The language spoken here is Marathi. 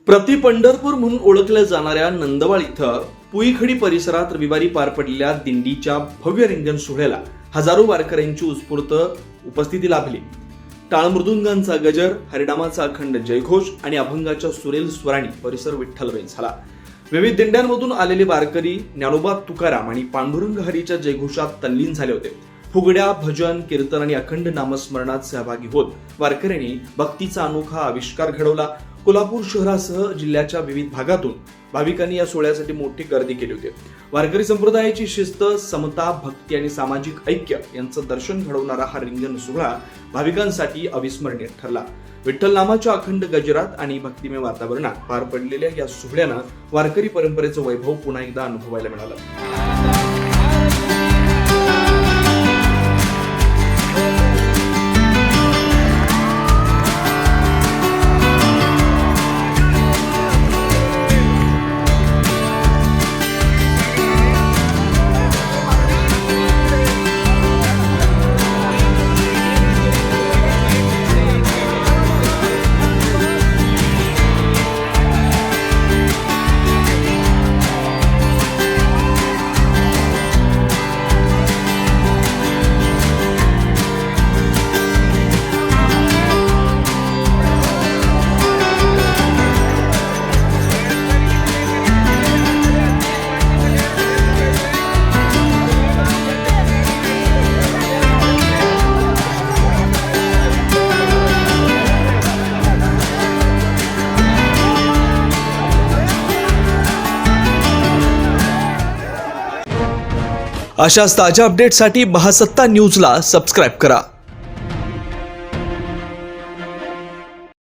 प्रति पंढरपूर म्हणून ओळखल्या जाणाऱ्या नंदवाळ इथं पुईखडी परिसरात रविवारी पार पडलेल्या दिंडीच्या भव्य रिंगण सोहळ्याला हजारो वारकऱ्यांची उत्स्फूर्त उपस्थिती लाभली। टाळ मृदुंगांचा गजर, हरिनामाचा अखंड जयघोष आणि अभंगाच्या सुरेल स्वरांनी परिसर विठ्ठलमय झाला। विविध दिंड्यांमधून आलेले वारकरी ज्ञानोबा तुकाराम आणि पांडुरंग हरीच्या जयघोषात तल्लीन झाले होते। फुगड्या, भजन, कीर्तन आणि अखंड नामस्मरणात सहभागी होत वारकऱ्यांनी भक्तीचा अनोखा आविष्कार घडवला। कोल्हापूर शहरासह जिल्ह्याच्या विविध भागातून भाविकांनी या सोहळ्यासाठी मोठी गर्दी केली होती। वारकरी संप्रदायाची शिस्त, समता, भक्ती आणि सामाजिक ऐक्य यांचं दर्शन घडवणारा हा रिंगण सोहळा भाविकांसाठी अविस्मरणीय ठरला। विठ्ठल नामाच्या अखंड गजरात आणि भक्तिमय वातावरणात पार पडलेल्या या सोहळ्यानं वारकरी परंपरेचं वैभव पुन्हा एकदा अनुभवायला मिळालं। अशाच ताज्या अपडेट्ससाठी महासत्ता न्यूजला सबस्क्राईब करा।